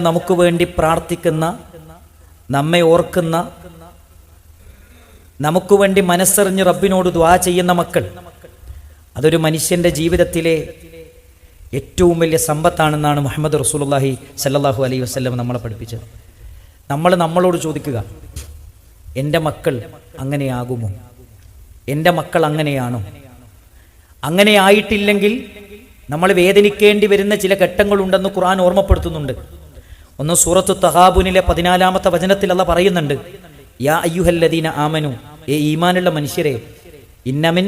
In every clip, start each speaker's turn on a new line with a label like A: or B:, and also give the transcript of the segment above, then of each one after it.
A: നമുക്ക് വേണ്ടി പ്രാർത്ഥിക്കുന്ന, നമ്മെ ഓർക്കുന്ന, നമുക്ക് വേണ്ടി മനസ്സറിഞ്ഞ് റബ്ബിനോട് ദുആ ചെയ്യുന്ന മക്കൾ, അതൊരു മനുഷ്യന്റെ ജീവിതത്തിലെ ഏറ്റവും വലിയ സമ്പത്താണെന്നാണ് മുഹമ്മദ് റസൂലുള്ളാഹി സ്വല്ലല്ലാഹു അലൈഹി വസല്ലം നമ്മളെ പഠിപ്പിച്ചത്. നമ്മളോട് ചോദിക്കുക, എൻ്റെ മക്കൾ അങ്ങനെയാകുമോ? എൻ്റെ മക്കൾ അങ്ങനെയാണോ? അങ്ങനെ ആയിട്ടില്ലെങ്കിൽ നമ്മൾ വേദനിക്കേണ്ടി വരുന്ന ചില ഘട്ടങ്ങളുണ്ടെന്ന് ഖുർആൻ ഓർമ്മപ്പെടുത്തുന്നുണ്ട്. ഒന്ന് സൂറത്തു തഗാബുനിലെ 14-ാമത്തെ വചനത്തിൽ അല്ലാഹ് പറയുന്നുണ്ട്, യാ അയ്യുഹല്ലദീന ആമനു, ഈമാനുള്ള മനുഷ്യരെ, ഇന്നമിൻ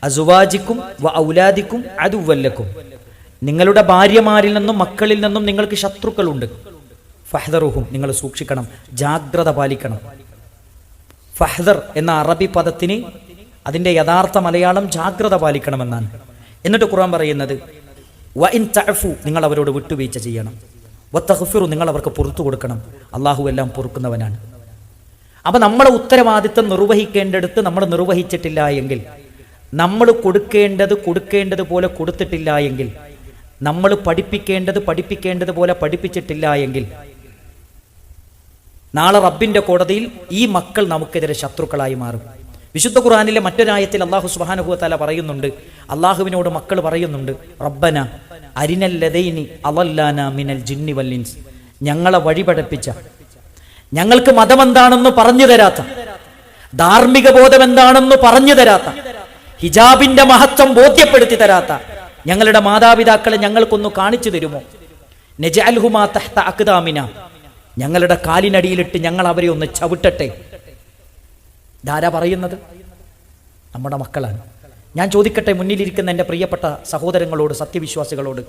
A: അസുവാജിക്കും വ ഔലാദിക്കും അദുവ്വല്ലക്കും, നിങ്ങളുടെ ഭാര്യമാരിൽ നിന്നും മക്കളിൽ നിന്നും നിങ്ങൾക്ക് ശത്രുക്കളുണ്ട്. ഫഹ്ദറുഹും, നിങ്ങൾ സൂക്ഷിക്കണം, ജാഗ്രത പാലിക്കണം. ഫഹ്ദർ എന്ന അറബി പദത്തിന് അതിൻ്റെ യഥാർത്ഥ മലയാളം ജാഗ്രത പാലിക്കണമെന്നാണ്. എന്നിട്ട് ഖുർആൻ പറയുന്നത്, വ ഇൻ തഅഫു, നിങ്ങൾ അവരോട് വിട്ടുവീഴ്ച ചെയ്യണം. വ തഗ്ഫിറു, നിങ്ങൾ അവർക്ക് പുറത്തു കൊടുക്കണം. അള്ളാഹു എല്ലാം പൊറുക്കുന്നവനാണ്. അപ്പൊ നമ്മളെ ഉത്തരവാദിത്തം നിർവഹിക്കേണ്ടടുത്ത് നമ്മൾ നിർവഹിച്ചിട്ടില്ല എങ്കിൽ, നമ്മൾ കൊടുക്കേണ്ടതുപോലെ കൊടുത്തിട്ടില്ല എങ്കിൽ, നമ്മൾ പഠിപ്പിക്കേണ്ടതുപോലെ പഠിപ്പിച്ചിട്ടില്ല എങ്കിൽ, നാളെ റബ്ബിന്റെ കോടതിയിൽ ഈ മക്കൾ നമുക്കെതിരെ ശത്രുക്കളായി മാറും. വിശുദ്ധ ഖുർആനിലെ മറ്റൊരായത്തിൽ അല്ലാഹു സുബ്ഹാനഹു വ തആല പറയുന്നുണ്ട്, അള്ളാഹുവിനോട് മക്കൾ പറയുന്നുണ്ട്, റബ്ബന അരിനല്ലദൈനി അളല്ലാന മിനൽ ജിന്നി വൽ ഇൻസ്, ഞങ്ങളെ വഴി പഠിപ്പിച്ച, ഞങ്ങൾക്ക് മതമെന്താണെന്ന് പറഞ്ഞു തരാത്ത, ധാർമ്മിക ബോധം എന്താണെന്ന് പറഞ്ഞു തരാത്ത, ഹിജാബിന്റെ മഹത്വം ബോധ്യപ്പെടുത്തി തരാത്ത ഞങ്ങളുടെ മാതാപിതാക്കളെ ഞങ്ങൾക്കൊന്ന് കാണിച്ചു തരുമോ? നജഅൽഹുമാ തഹ്ത അഖ്ദാമിന, ഞങ്ങളുടെ കാലിനടിയിലിട്ട് ഞങ്ങൾ അവരെ ഒന്ന് ചവിട്ടട്ടെ. ധാരാ പറയുന്നത് നമ്മുടെ മക്കളാണ്. ഞാൻ ചോദിക്കട്ടെ, മുന്നിലിരിക്കുന്ന എൻ്റെ പ്രിയപ്പെട്ട സഹോദരങ്ങളോട്, സത്യവിശ്വാസികളോട്,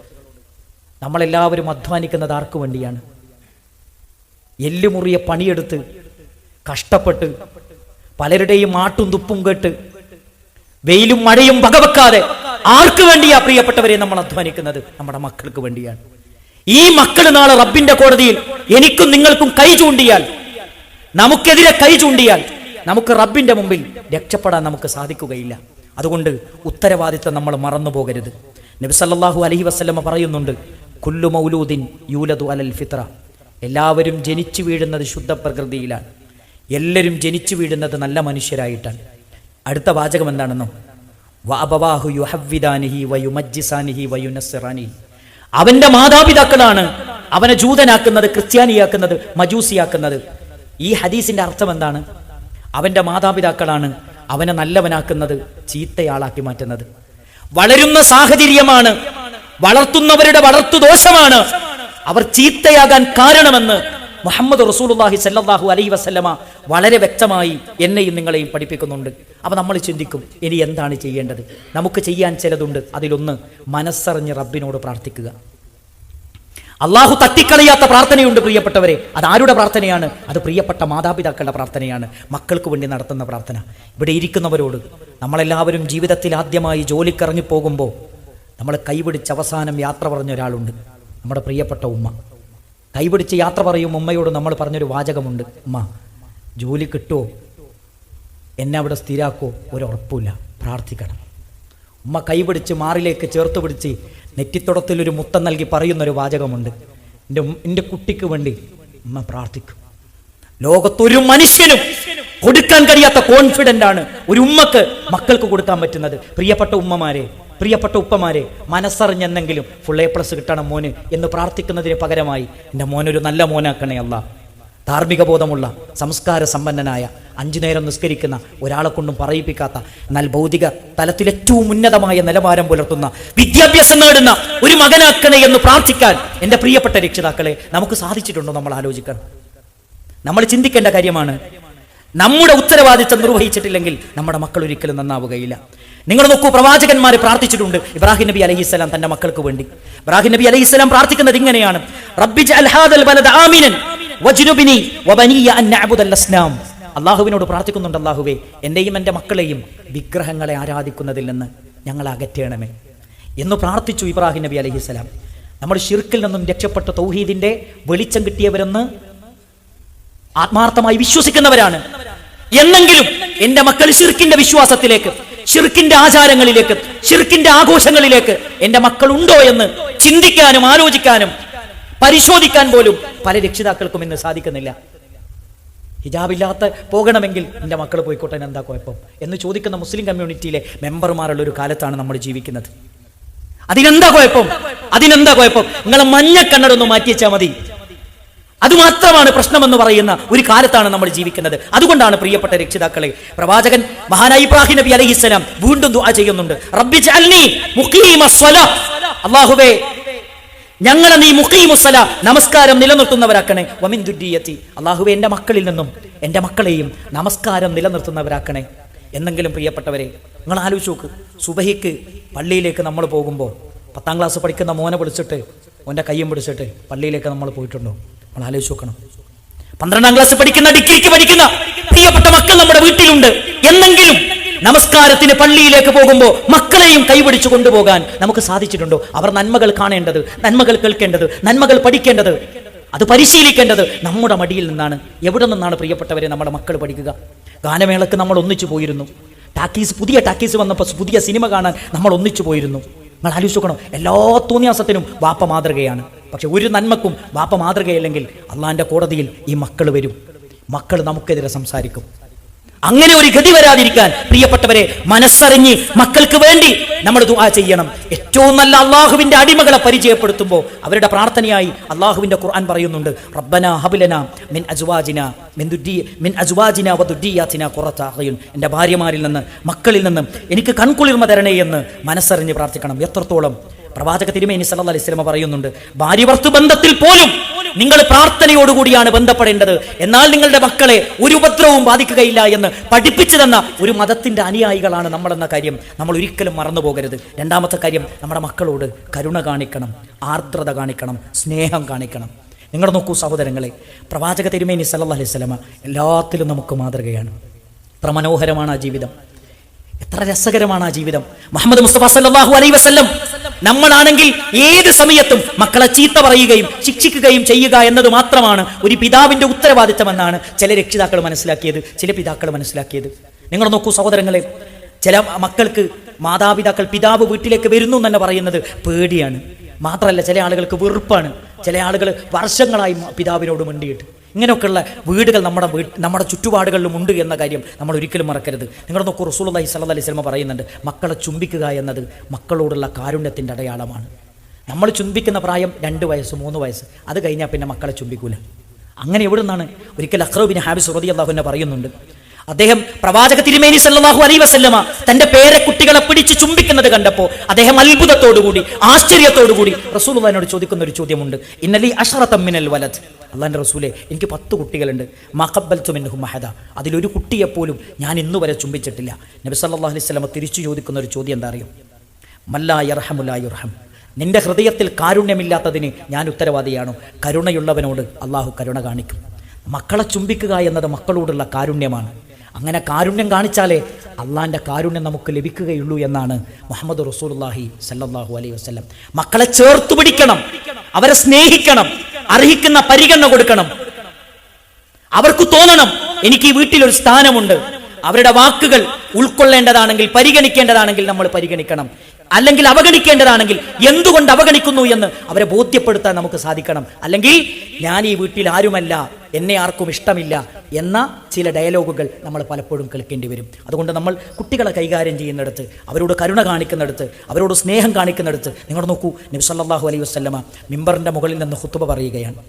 A: നമ്മളെല്ലാവരും അധ്വാനിക്കുന്നത് ആർക്കു വേണ്ടിയാണ്? എല്ലുമുറിയെ പണിയെടുത്ത് കഷ്ടപ്പെട്ട് പലരുടെയും ആട്ടും തുപ്പും കേട്ട് വെയിലും മഴയും വകവെക്കാതെ ആർക്ക് വേണ്ടിയാ പ്രിയപ്പെട്ടവരെ നമ്മൾ അധ്വാനിക്കുന്നത്? നമ്മുടെ മക്കൾക്ക് വേണ്ടിയാണ്. ഈ മക്കൾ നാളെ റബ്ബിന്റെ കോടതിയിൽ എനിക്കും നിങ്ങൾക്കും കൈ ചൂണ്ടിയാൽ, നമുക്കെതിരെ കൈ ചൂണ്ടിയാൽ, നമുക്ക് റബ്ബിന്റെ മുമ്പിൽ രക്ഷപ്പെടാൻ നമുക്ക് സാധിക്കുകയില്ല. അതുകൊണ്ട് ഉത്തരവാദിത്തം നമ്മൾ മറന്നു പോകരുത്. നബി സല്ലല്ലാഹു അലൈഹി വസല്ലമ പറയുന്നുണ്ട്, കുല്ലു മൗലൂദിൻ യൂലദു അലൽ ഫിത്ര, എല്ലാവരും ജനിച്ചു വീഴുന്നത് ശുദ്ധ പ്രകൃതിയിലാണ്, എല്ലാവരും ജനിച്ചു വീഴുന്നത് നല്ല മനുഷ്യരായിട്ടാണ്. അടുത്ത വാചകം എന്താണെന്നോ, വഅബവാഹു യുഹവ്വിദാനിഹി വയുമജ്ജിസാനിഹി വയുനസ്സിറാനിഹി, അവന്റെ മാതാപിതാക്കളാണ് അവനെ ജൂതനാക്കുന്നത്, ക്രിസ്ത്യാനിയാക്കുന്നത്, മജൂസിയാക്കുന്നത്. ഈ ഹദീസിന്റെ അർത്ഥം എന്താണ്? അവന്റെ മാതാപിതാക്കളാണ് അവനെ നല്ലവനാക്കുന്നത്, ചീത്തയാളാക്കി മാറ്റുന്നത്. വളരുന്ന സാഹചര്യമാണ്, വളർത്തുന്നവരുടെ വളർത്തു ദോഷമാണ് അവർ ചീത്തയാകാൻ കാരണമെന്ന് മുഹമ്മദ് റസൂലുള്ളാഹി സ്വല്ലല്ലാഹു അലൈഹി വസല്ലമ വളരെ വ്യക്തമായി എന്നെയും നിങ്ങളെയും പഠിപ്പിക്കുന്നുണ്ട്. അപ്പൊ നമ്മൾ ചിന്തിക്കും, ഇനി എന്താണ് ചെയ്യേണ്ടത്? നമുക്ക് ചെയ്യാൻ ചിലതുണ്ട്. അതിലൊന്ന്, മനസ്സറിഞ്ഞ് റബ്ബിനോട് പ്രാർത്ഥിക്കുക. അള്ളാഹു തട്ടിക്കളയാത്ത പ്രാർത്ഥനയുണ്ട് പ്രിയപ്പെട്ടവരെ. അത് ആരുടെ പ്രാർത്ഥനയാണ്? അത് പ്രിയപ്പെട്ട മാതാപിതാക്കളുടെ പ്രാർത്ഥനയാണ്, മക്കൾക്ക് വേണ്ടി നടത്തുന്ന പ്രാർത്ഥന. ഇവിടെ ഇരിക്കുന്നവരോട്, നമ്മളെല്ലാവരും ജീവിതത്തിൽ ആദ്യമായി ജോലിക്കിറങ്ങി പോകുമ്പോൾ നമ്മൾ കൈപിടിച്ച് അവസാനം യാത്ര പറഞ്ഞ ഒരാളുണ്ട്, നമ്മുടെ പ്രിയപ്പെട്ട ഉമ്മ. കൈപിടിച്ച് യാത്ര പറയും ഉമ്മയോട് നമ്മൾ പറഞ്ഞൊരു വാചകമുണ്ട്, ഉമ്മ ജോലി കിട്ടുമോ, എന്നെ അവിടെ സ്ഥിരാക്കോ, ഒരുറപ്പില്ല, പ്രാർത്ഥിക്കണം. ഉമ്മ കൈപിടിച്ച് മാറിലേക്ക് ചേർത്ത് പിടിച്ച് നെറ്റിത്തുടത്തിലൊരു മുത്തം നൽകി പറയുന്നൊരു വാചകമുണ്ട്, എൻ്റെ കുട്ടിക്ക് വേണ്ടി ഉമ്മ പ്രാർത്ഥിക്കും. ലോകത്തൊരു മനുഷ്യനും കൊടുക്കാൻ കഴിയാത്ത കോൺഫിഡൻ്റ് ആണ് ഒരു ഉമ്മക്ക് മക്കൾക്ക് കൊടുക്കാൻ പറ്റുന്നത്. പ്രിയപ്പെട്ട ഉമ്മമാരെ, പ്രിയപ്പെട്ട ഉപ്പമാരെ, മനസ്സറിഞ്ഞെന്നെങ്കിലും ഫുൾ A+ കിട്ടണം മോന് എന്ന് പ്രാർത്ഥിക്കുന്നതിന് പകരമായി, എൻ്റെ മോനൊരു നല്ല മോനാക്കണേ അല്ലാ, ധാർമ്മിക ബോധമുള്ള, സംസ്കാര സമ്പന്നനായ, 5 നേരം നിസ്കരിക്കുന്ന, ഒരാളെ കൊണ്ടും പറയിപ്പിക്കാത്ത, എന്നാൽ ഭൗതിക തലത്തിൽ ഏറ്റവും ഉന്നതമായ നിലവാരം പുലർത്തുന്ന, വിദ്യാഭ്യാസം നേടുന്ന ഒരു മകനാക്കണേ എന്ന് പ്രാർത്ഥിക്കാൻ എൻ്റെ പ്രിയപ്പെട്ട രക്ഷിതാക്കളെ നമുക്ക് സാധിച്ചിട്ടുണ്ടോ? നമ്മൾ ആലോചിക്കണം. നമ്മൾ ചിന്തിക്കേണ്ട കാര്യമാണ്. നമ്മുടെ ഉത്തരവാദിത്തം നിർവഹിച്ചിട്ടില്ലെങ്കിൽ നമ്മുടെ മക്കൾ ഒരിക്കലും നന്നാവുകയില്ല. നിങ്ങൾ നോക്കൂ, പ്രവാചകന്മാരെ പ്രാർത്ഥിച്ചിട്ടുണ്ട്. ഇബ്രാഹിം നബി അലൈഹിസ്സലാം തന്റെ മക്കൾക്ക് വേണ്ടി, ഇബ്രാഹിം നബി അലൈഹിസ്സലാം പ്രാർത്ഥിക്കുന്നത് ഇങ്ങനെയാണ്, റബ്ബി ജഅൽ ഹാദൽ ബലദ ആമിനൻ വജ്നുബ്നി വബനിയ അൻ നഅബുദൽ അസ്നാം. അല്ലാഹുവിനോട് പ്രാർത്ഥിക്കുന്നുണ്ട്, അല്ലാഹുവേ, എന്നെയും എൻ്റെ മക്കളെയും വിഗ്രഹങ്ങളെ ആരാധിക്കുന്നതിൽ നിന്ന് ഞങ്ങളെ അകറ്റണമേ എന്ന് പ്രാർത്ഥിച്ചു ഇബ്രാഹിം നബി അലൈഹിസ്സലാം. നമ്മൾ ശിർക്കിൽ നിന്നും രക്ഷപ്പെട്ട തൗഹീദിന്റെ വെളിച്ചം കിട്ടിയവരെന്ന് ആത്മാർത്ഥമായി വിശ്വസിക്കുന്നവരാണ്. എന്നെങ്കിലും എൻ്റെ മക്കൾ ശിർക്കിന്റെ വിശ്വാസത്തിലേക്ക്, ശിർക്കിന്റെ ആചാരങ്ങളിലേക്ക്, ശിർക്കിന്റെ ആഘോഷങ്ങളിലേക്ക് എൻ്റെ മക്കൾ ഉണ്ടോ എന്ന് ചിന്തിക്കാനും ആലോചിക്കാനും പരിശോധിക്കാൻ പോലും പല രക്ഷിതാക്കൾക്കും ഇന്ന് സാധിക്കുന്നില്ല. ഹിജാബില്ലാത്ത പോകണമെങ്കിൽ എൻ്റെ മക്കൾ പോയിക്കോട്ടെ, എന്താ കുഴപ്പം എന്ന് ചോദിക്കുന്ന മുസ്ലിം കമ്മ്യൂണിറ്റിയിലെ മെമ്പർമാരുള്ള ഒരു കാലത്താണ് നമ്മൾ ജീവിക്കുന്നത്. അതിനെന്താ കുഴപ്പം? നിങ്ങളെ മഞ്ഞക്കണ്ണടൊന്ന് മാറ്റി വെച്ചാൽ മതി, അതുമാത്രമാണ് പ്രശ്നമെന്ന് പറയുന്ന ഒരു കാലത്താണ് നമ്മൾ ജീവിക്കുന്നത്. അതുകൊണ്ടാണ് പ്രിയപ്പെട്ട രക്ഷിതാക്കളെ, പ്രവാചകൻ മഹാനായ ഇബ്രാഹിം നബി അലൈഹിസ്സലാം വീണ്ടും ദുആ ചെയ്യുന്നുണ്ട്. റബ്ബി ജഅൽനി മുഖീമസ്സലാ, അല്ലാഹുവേ ഞങ്ങളെ നീ മുഖീമുസ്സല, നമസ്കാരം നിലനിർത്തുന്നവരാക്കണേ. വമിൻ ദുർരിയത്തി, അല്ലാഹുവേ എൻ്റെ മക്കളിൽ നിന്നും എൻ്റെ മക്കളെയും നമസ്കാരം നിലനിർത്തുന്നവരാക്കണേ. എന്നെങ്കിലും പ്രിയപ്പെട്ടവരെ നിങ്ങൾ ആലോചിച്ച് നോക്ക്, സുബഹിക്ക് പള്ളിയിലേക്ക് നമ്മൾ പോകുമ്പോൾ 10ാം ക്ലാസ് പഠിക്കുന്ന മോനെ വിളിച്ചിട്ട് ഓൻ്റെ കയ്യും പിടിച്ചിട്ട് പള്ളിയിലേക്ക് നമ്മൾ പോയിട്ടുണ്ടോ? നമ്മൾ ആലോചിച്ച് നോക്കണം. 12ാം ക്ലാസ് പഠിക്കുന്ന, ഡിഗ്രിക്ക് പഠിക്കുന്ന പ്രിയപ്പെട്ട മക്കൾ നമ്മുടെ വീട്ടിലുണ്ട്. എന്നെങ്കിലും നമസ്കാരത്തിന് പള്ളിയിലേക്ക് പോകുമ്പോൾ മക്കളെയും കൈപിടിച്ചു കൊണ്ടുപോകാൻ നമുക്ക് സാധിച്ചിട്ടുണ്ടോ? അവർ നന്മകൾ കാണേണ്ടത്, നന്മകൾ കേൾക്കേണ്ടത്, നന്മകൾ പഠിക്കേണ്ടത്, അത് പരിശീലിക്കേണ്ടത് നമ്മുടെ മടിയിൽ നിന്നാണ്. എവിടെ നിന്നാണ് പ്രിയപ്പെട്ടവരെ നമ്മുടെ മക്കൾ പഠിക്കുക? ഗാനമേളക്ക് നമ്മൾ ഒന്നിച്ചു പോയിരുന്നു. പുതിയ ടാക്കീസ് വന്നപ്പോൾ പുതിയ സിനിമ കാണാൻ നമ്മൾ ഒന്നിച്ചു പോയിരുന്നു. നമ്മൾ ആലോചിച്ച് നോക്കണം. എല്ലാ തോന്നിയാസത്തിനും വാപ്പ മാതൃകയാണ്. പക്ഷെ ഒരു നന്മക്കും വാപ്പ മാതൃകയില്ലെങ്കിൽ അള്ളാന്റെ കോടതിയിൽ ഈ മക്കൾ വരും, മക്കൾ നമുക്കെതിരെ സംസാരിക്കും. അങ്ങനെ ഒരു ഗതി വരാതിരിക്കാൻ പ്രിയപ്പെട്ടവരെ മനസ്സറിഞ്ഞ് മക്കൾക്ക് വേണ്ടി നമ്മൾ ദുആ ചെയ്യണം. ഏറ്റവും നല്ല അള്ളാഹുവിന്റെ അടിമകളെ പരിചയപ്പെടുത്തുമ്പോൾ അവരുടെ പ്രാർത്ഥനയായി അള്ളാഹുവിന്റെ ഖുർആൻ പറയുന്നുണ്ട്, റബ്ബനാ ഹബ്ലനാ മിൻ അസ്വാജിനാ വദുരിയാതിനാ ഖുറത അഅ്യുൻ, എൻ്റെ ഭാര്യമാരിൽ നിന്ന് മക്കളിൽ നിന്നും എനിക്ക് കൺകുളിർമ തരണേ എന്ന് മനസ്സറിഞ്ഞ് പ്രാർത്ഥിക്കണം. എത്രത്തോളം പ്രവാചക തിരുമേനി സല്ലല്ലാഹു അലൈഹി വസല്ലം പറയുന്നുണ്ട്, ഭാര്യ ഭർത്തൃ ബന്ധത്തിൽ പോലും നിങ്ങൾ പ്രാർത്ഥനയോടുകൂടിയാണ് ബന്ധപ്പെടേണ്ടത്, എന്നാൽ നിങ്ങളുടെ മക്കളെ ഒരു ഉപദ്രവവും ബാധിക്കുകയില്ല എന്ന് പഠിപ്പിച്ചു തന്ന ഒരു മതത്തിന്റെ അനുയായികളാണ് നമ്മളെന്ന കാര്യം നമ്മൾ ഒരിക്കലും മറന്നു പോകരുത്. രണ്ടാമത്തെ കാര്യം, നമ്മുടെ മക്കളോട് കരുണ കാണിക്കണം, ആർദ്രത കാണിക്കണം, സ്നേഹം കാണിക്കണം. നിങ്ങൾ നോക്കൂ സഹോദരങ്ങളെ, പ്രവാചക തിരുമേനി സല്ലല്ലാഹു അലൈഹി വസല്ലം എല്ലാത്തിലും നമുക്ക് മാതൃകയാണ്. എത്ര മനോഹരമാണ് ആ ജീവിതം, എത്ര രസകരമാണ് ആ ജീവിതം. മുഹമ്മദ് മുസ്തഫ സല്ലല്ലാഹു അലൈഹി വസല്ലം നമ്മളാണെങ്കിൽ ഏത് സമയത്തും മക്കളെ ചീത്ത പറയുകയും ശിക്ഷിക്കുകയും ചെയ്യുക എന്നത് മാത്രമാണ് ഒരു പിതാവിന്റെ ഉത്തരവാദിത്തമെന്നാണ് ചില രക്ഷിതാക്കൾ മനസ്സിലാക്കിയത്, ചില പിതാക്കൾ മനസ്സിലാക്കിയത്. നിങ്ങൾ നോക്കൂ സഹോദരങ്ങളെ, ചില മക്കൾക്ക് മാതാപിതാക്കൾ, പിതാവ് വീട്ടിലേക്ക് വരുന്നു എന്ന് തന്നെ പറയുന്നത് പേടിയാണ്. മാത്രമല്ല ചില ആളുകൾക്ക് വെറുപ്പാണ്. ചില ആളുകൾ വർഷങ്ങളായി പിതാവിനോട് മിണ്ടിയിട്ട്. ഇങ്ങനെയൊക്കെയുള്ള വീടുകൾ നമ്മുടെ ചുറ്റുപാടുകളിലും ഉണ്ട് എന്ന കാര്യം നമ്മൾ ഒരിക്കലും മറക്കരുത്. നിങ്ങൾ നോക്കൂ, റസൂലുള്ളാഹി സ്വല്ലല്ലാഹു അലൈഹി വസല്ലം പറയുന്നുണ്ട്, മക്കളെ ചുംബിക്കുക എന്നത് മക്കളോടുള്ള കാരുണ്യത്തിൻ്റെ അടയാളമാണ്. നമ്മൾ ചുംബിക്കുന്ന പ്രായം 2 വയസ്സ് 3 വയസ്സ്, അത് കഴിഞ്ഞാൽ പിന്നെ മക്കളെ ചുംബിക്കൂല. അങ്ങനെ എവിടെ നിന്നാണ്? ഒരിക്കൽ അഖ്റബ് ബിൻ ഹാബിസ് റളിയല്ലാഹു അൻഹു പറയുന്നുണ്ട്, അദ്ദേഹം പ്രവാചക തിരുമേനി സല്ലല്ലാഹു അലൈഹി വസല്ലമ തന്റെ പേരക്കുട്ടികളെ പിടിച്ച് ചുംബിക്കുന്നത് കണ്ടപ്പോൾ അദ്ദേഹം അത്ഭുതത്തോടുകൂടി, ആശ്ചര്യത്തോടുകൂടി റസൂലുള്ളാഹിനോട് ചോദിക്കുന്ന ഒരു ചോദ്യമുണ്ട്, ഇന്നലി അശറത മിനൽ വലദ്, അള്ളാന്റെ റസൂലെ എനിക്ക് 10 കുട്ടികളുണ്ട്, മഖബ്ബൽതു മിൻഹും അഹദ, അതിലൊരു കുട്ടിയെപ്പോലും ഞാൻ ഇന്നുവരെ ചുംബിച്ചിട്ടില്ല. നബി സല്ലല്ലാഹു അലൈഹി വസല്ലമ തിരിച്ചു ചോദിക്കുന്ന ഒരു ചോദ്യം എന്താ അറിയോ? മല്ലാ യർഹമു ലാ യുർഹം, നിന്റെ ഹൃദയത്തിൽ കാരുണ്യമില്ലാത്തതിന് ഞാൻ ഉത്തരവാദിയാണോ? കരുണയുള്ളവനോട് അള്ളാഹു കരുണ കാണിക്കും. മക്കളെ ചുംബിക്കുക എന്നത് മക്കളോടുള്ള കാരുണ്യമാണ്. അങ്ങനെ കാരുണ്യം കാണിച്ചാലേ അള്ളാന്റെ കാരുണ്യം നമുക്ക് ലഭിക്കുകയുള്ളൂ എന്നാണ് മുഹമ്മദ് റസൂലുള്ളാഹി സല്ലല്ലാഹു അലൈഹി വസല്ലം. മക്കളെ ചേർത്തു പിടിക്കണം, അവരെ സ്നേഹിക്കണം, അർഹിക്കുന്ന പരിഗണന കൊടുക്കണം. അവർക്ക് തോന്നണം എനിക്ക് ഈ വീട്ടിലൊരു സ്ഥാനമുണ്ട്. അവരുടെ വാക്കുകൾ ഉൾക്കൊള്ളേണ്ടതാണെങ്കിൽ, പരിഗണിക്കേണ്ടതാണെങ്കിൽ നമ്മൾ പരിഗണിക്കണം. അല്ലെങ്കിൽ അവഗണിക്കേണ്ടതാണെങ്കിൽ എന്തുകൊണ്ട് അവഗണിക്കുന്നു എന്ന് അവരെ ബോധ്യപ്പെടുത്താൻ നമുക്ക് സാധിക്കണം. അല്ലെങ്കിൽ ഞാൻ ഈ വീട്ടിൽ ആരുമല്ല, എന്നെ ആർക്കും ഇഷ്ടമില്ല എന്ന ചില ഡയലോഗുകൾ നമ്മൾ പലപ്പോഴും കേൾക്കേണ്ടി വരും. അതുകൊണ്ട് നമ്മൾ കുട്ടികളെ കൈകാര്യം ചെയ്യുന്നിടത്ത്, അവരോട് കരുണ കാണിക്കുന്നിടത്ത്, അവരോട് സ്നേഹം കാണിക്കുന്നിടത്ത്, നിങ്ങൾ നോക്കൂ, നബി സല്ലല്ലാഹു അലൈഹി വസല്ലമ മിമ്പറിന്റെ മുകളിൽ നിന്ന് ഖുതുബ പറയുകയാണ്.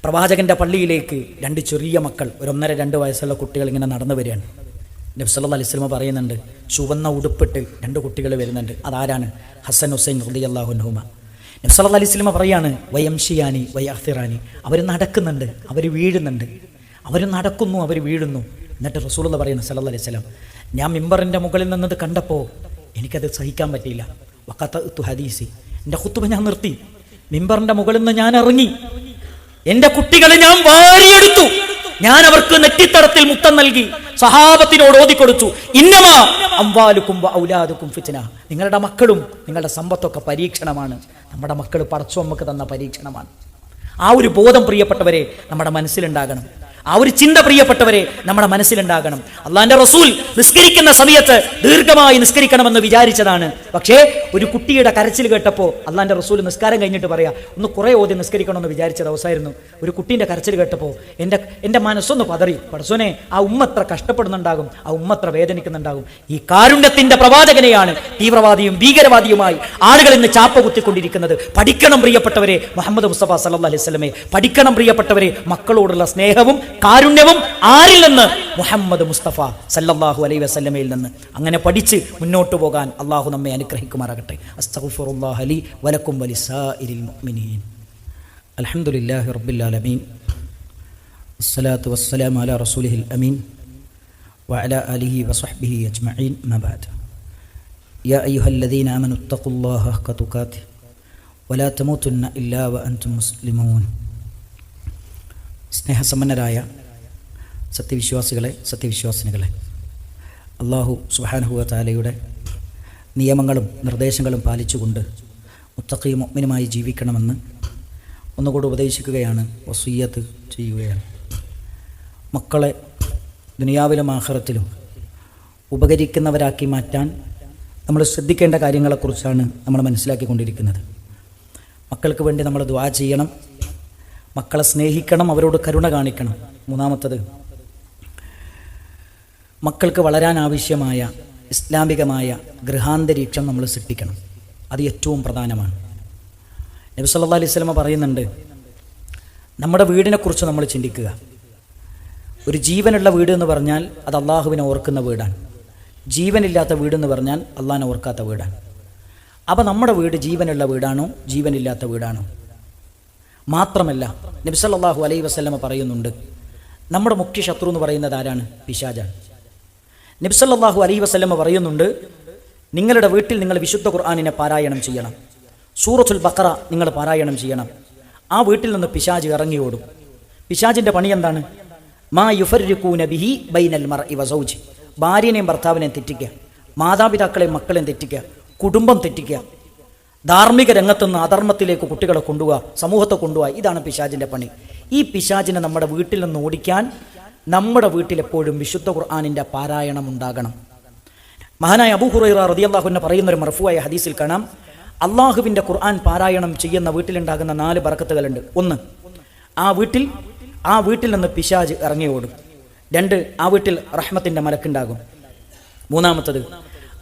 A: പ്രവാചകന്റെ പള്ളിയിലേക്ക് 2 ചെറിയ മക്കൾ, 1.5-2 വയസ്സുള്ള കുട്ടികൾ ഇങ്ങനെ നടന്നു വരികയാണ്. നബി സല്ലല്ലാഹു അലൈഹി വസല്ലം പറയുന്നുണ്ട്, ചുവന്ന ഉടുപ്പിട്ട് 2 കുട്ടികൾ വരുന്നുണ്ട്. അതാരാണ്? ഹസൻ ഹുസൈൻ റളിയല്ലാഹു അൻഹുമ. നബി സല്ലല്ലാഹു അലൈഹി വസല്ലം പറയാണ്, വയംഷിയാനി വയഅ്തിറാനി, അവർ നടക്കുന്നുണ്ട്, അവർ വീഴുന്നുണ്ട്, അവർ നടക്കുന്നു, അവർ വീഴുന്നു. എന്നിട്ട് റസൂലുള്ളാഹി പറയുന്നു സല്ലല്ലാഹു അലൈഹി വസല്ലം, ഞാൻ മിമ്പറിന്റെ മുകളിൽ നിന്നത് കണ്ടപ്പോൾ എനിക്കത് സഹിക്കാൻ പറ്റിയില്ല. വഖതഅ്തു ഹദീസി, എൻ്റെ ഖുതുബ ഞാൻ നിർത്തി, മിമ്പറിന്റെ മുകളിൽ നിന്ന് ഞാൻ ഇറങ്ങി, എൻ്റെ കുട്ടികളെ ഞാൻ വാരിയെടുത്തു, ഞാൻ അവർക്ക് നെറ്റിത്തടത്തിൽ മുത്തം നൽകി, സഹാബത്തിനോട് ഓതിക്കൊടുത്തു, ഇന്നമാ അംവാലുക്കും വഔലാദുക്കും ഫിത്ന, നിങ്ങളുടെ മക്കളും നിങ്ങളുടെ സമ്പത്തൊക്കെ പരീക്ഷണമാണ്. നമ്മുടെ മക്കൾ പടച്ചോൻ നമുക്ക് തന്ന പരീക്ഷണമാണ്. ആ ഒരു ബോധം പ്രിയപ്പെട്ടവരെ നമ്മുടെ മനസ്സിലുണ്ടാകണം. ആ ഒരു ചിന്ത പ്രിയപ്പെട്ടവരെ നമ്മുടെ മനസ്സിലുണ്ടാകണം. അള്ളാന്റെ റസൂൽ നിസ്കരിക്കുന്ന സമയത്ത് ദീർഘമായി നിസ്കരിക്കണമെന്ന് വിചാരിച്ചതാണ്. പക്ഷേ ഒരു കുട്ടിയുടെ കരച്ചിൽ കേട്ടപ്പോൾ അള്ളാന്റെ റസൂൽ നിസ്കാരം കഴിഞ്ഞിട്ട് പറയാ, ഒന്ന് കുറെ ഓതി നിസ്കരിക്കണമെന്ന് വിചാരിച്ച ദിവസമായിരുന്നു. ഒരു കുട്ടീൻ്റെ കരച്ചിൽ കേട്ടപ്പോൾ എൻ്റെ മനസ്സൊന്ന് പതറി. പടച്ചോനെ, ആ ഉമ്മത്ര കഷ്ടപ്പെടുന്നുണ്ടാകും, ആ ഉമ്മത്ര വേദനിക്കുന്നുണ്ടാകും. ഈ കാരുണ്യത്തിന്റെ പ്രവാചകനെയാണ് തീവ്രവാദിയും ഭീകരവാദിയുമായി ആളുകൾ ഇന്ന് ചാപ്പ കുത്തിക്കൊണ്ടിരിക്കുന്നത്. പഠിക്കണം പ്രിയപ്പെട്ടവരെ മുഹമ്മദ് മുസ്തഫ സല്ലല്ലാഹു അലൈഹി വസല്ലമയെ പഠിക്കണം പ്രിയപ്പെട്ടവരെ. മക്കളോടുള്ള സ്നേഹവും കാരുണ്യവും ആരിൽ നിന്ന്? മുഹമ്മദ് മുസ്തഫ സല്ലല്ലാഹു അലൈഹി വസല്ലമയിൽ നിന്ന്. അങ്ങനെ പഠിച്ച് മുന്നോട്ട് പോകാൻ അള്ളാഹു നമ്മെ അനുഗ്രഹിക്കുമാറാകട്ടെ. അസ്തഗ്ഫിറുല്ലാഹ ലി വലക്കും വലിസാഇരിൽ മുഅ്മിനീൻ. അൽഹംദുലില്ലാഹി റബ്ബിൽ ആലമീൻ വസ്സലാത്തു വസ്സലാമു അലാ റസൂലിഹിൽ അമീൻ വഅലാ ആലിഹി വസഹ്ബിഹി അജ്മഈൻ. അമ്മാ ബഅദ്. യാ അയ്യുഹല്ലദീന ആമനു തഖുല്ലാഹ ഹഖ്ക തുഖാതിഹി വലാ തമൂതുന്ന ഇല്ലാ വഅൻതും മുസ്ലിമൂൻ. സ്നേഹസമ്പന്നരായ സത്യവിശ്വാസികളെ, സത്യവിശ്വാസിനികളെ, അല്ലാഹു സുബ്ഹാനഹു വ തആലയുടെ നിയമങ്ങളും നിർദ്ദേശങ്ങളും പാലിച്ചുകൊണ്ട് മുത്തഖീ മുഅ്മിനുമായി ജീവിക്കണമെന്ന് ഒന്നുകൂടി ഉപദേശിക്കുകയാണ്, വസിയ്യത്ത് ചെയ്യുകയാണ്. മക്കളെ ദുനിയാവിലും ആഖിറത്തിലും ഉപകരിക്കുന്നവരാക്കി മാറ്റാൻ നമ്മൾ ശ്രദ്ധിക്കേണ്ട കാര്യങ്ങളെക്കുറിച്ചാണ് നമ്മൾ മനസ്സിലാക്കിക്കൊണ്ടിരിക്കുന്നത്. മക്കൾക്ക് വേണ്ടി നമ്മൾ ദുആ ചെയ്യണം, മക്കളെ സ്നേഹിക്കണം, അവരോട് കരുണ കാണിക്കണം. മൂന്നാമത്തത്, മക്കൾക്ക് വളരാൻ ആവശ്യമായ ഇസ്ലാമികമായ ഗൃഹാന്തരീക്ഷം നമ്മൾ സൃഷ്ടിക്കണം. അത് ഏറ്റവും പ്രധാനമാണ്. നബി സല്ലല്ലാഹു അലൈഹി വസല്ലം പറയുന്നുണ്ട്, നമ്മുടെ വീടിനെക്കുറിച്ച് നമ്മൾ ചിന്തിക്കുക. ഒരു ജീവനുള്ള വീട് എന്ന് പറഞ്ഞാൽ അത് അള്ളാഹുവിനെ ഓർക്കുന്ന വീടാണ്. ജീവനില്ലാത്ത വീടെന്ന് പറഞ്ഞാൽ അള്ളാഹിനെ ഓർക്കാത്ത വീടാണ്. അപ്പോൾ നമ്മുടെ വീട് ജീവനുള്ള വീടാണോ ജീവനില്ലാത്ത വീടാണോ? മാത്രമല്ല നബി സല്ലല്ലാഹു അലൈഹി വസല്ലം പറയുന്നുണ്ട്, നമ്മുടെ മുഖ്യ ശത്രു എന്ന് പറയുന്നത് ആരാണ്? പിശാചാണ്. നബി സല്ലല്ലാഹു അലൈഹി വസല്ലം പറയുന്നുണ്ട്, നിങ്ങളുടെ വീട്ടിൽ നിങ്ങൾ വിശുദ്ധ ഖുർആനിനെ പാരായണം ചെയ്യണം, സൂറത്തുൽ ബഖറ നിങ്ങൾ പാരായണം ചെയ്യണം. ആ വീട്ടിൽ നിന്ന് പിശാച് ഇറങ്ങി ഓടും. പിശാചിൻ്റെ പണി എന്താണ്? മാ യുഫർരിഖൂന ബിഹി ബൈനൽ മർഇ വസൗജി. ഭാര്യനെയും ഭർത്താവിനെയും തെറ്റിക്കുക, മാതാപിതാക്കളെയും മക്കളെയും തെറ്റിക്കുക, കുടുംബം തെറ്റിക്കുക, ധാർമ്മിക രംഗത്തുനിന്ന് അധർമ്മത്തിലേക്ക് കുട്ടികളെ കൊണ്ടുപോവുക, സമൂഹത്തെ കൊണ്ടുപോവുക. ഇതാണ് പിശാചിൻ്റെ പണി. ഈ പിശാചിനെ നമ്മുടെ വീട്ടിൽ നിന്ന് ഓടിക്കാൻ നമ്മുടെ വീട്ടിലെപ്പോഴും വിശുദ്ധ ഖുർആനിൻ്റെ പാരായണം ഉണ്ടാകണം. മഹാനായ അബൂ ഹുറൈറ റളിയല്ലാഹു അൻഹു പറയുന്ന ഒരു മർഫൂആയ ഹദീസിൽ കാണാം, അള്ളാഹുവിൻ്റെ ഖുർആൻ പാരായണം ചെയ്യുന്ന വീട്ടിലുണ്ടാകുന്ന 4 ബറക്കത്തുകളുണ്ട്. 1, ആ വീട്ടിൽ നിന്ന് പിശാച് ഇറങ്ങി ഓടും. 2, ആ വീട്ടിൽ റഹ്മത്തിൻ്റെ മലക്കുണ്ടാകും. 3,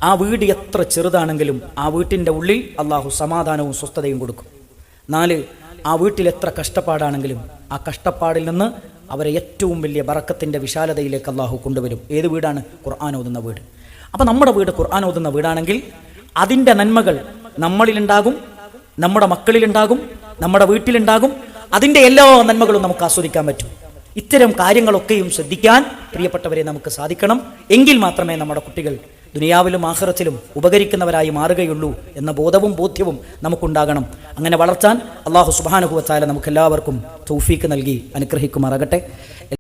A: ആ വീട് എത്ര ചെറുതാണെങ്കിലും ആ വീട്ടിൻ്റെ ഉള്ളിൽ അള്ളാഹു സമാധാനവും സ്വസ്ഥതയും കൊടുക്കും. 4, ആ വീട്ടിൽ എത്ര കഷ്ടപ്പാടാണെങ്കിലും ആ കഷ്ടപ്പാടിൽ നിന്ന് അവരെ ഏറ്റവും വലിയ ബറക്കത്തിൻ്റെ വിശാലതയിലേക്ക് അള്ളാഹു കൊണ്ടുവരും. ഏത് വീടാണ്? ഖുർആൻ ഓതുന്ന വീട്. അപ്പം നമ്മുടെ വീട് ഖുർആൻ ഓതുന്ന വീടാണെങ്കിൽ അതിൻ്റെ നന്മകൾ നമ്മളിലുണ്ടാകും, നമ്മുടെ മക്കളിലുണ്ടാകും, നമ്മുടെ വീട്ടിലുണ്ടാകും. അതിൻ്റെ എല്ലാ നന്മകളും നമുക്ക് ആസ്വദിക്കാൻ പറ്റും. ഇത്തരം കാര്യങ്ങളൊക്കെയും ശ്രദ്ധിക്കാൻ പ്രിയപ്പെട്ടവരെ നമുക്ക് സാധിക്കണം. എങ്കിൽ മാത്രമേ നമ്മുടെ കുട്ടികൾ ദുനിയാവിലും ആഖിറത്തിലും ഉപകരിക്കുന്നവരായി മാറുകയുള്ളൂ എന്ന ബോധ്യവും നമുക്കുണ്ടാകണം. അങ്ങനെ വളർത്താൻ അല്ലാഹു സുബ്ഹാനഹു വ തആല നമുക്കെല്ലാവർക്കും തൗഫീക്ക് നൽകി അനുഗ്രഹിക്കുമാറാകട്ടെ.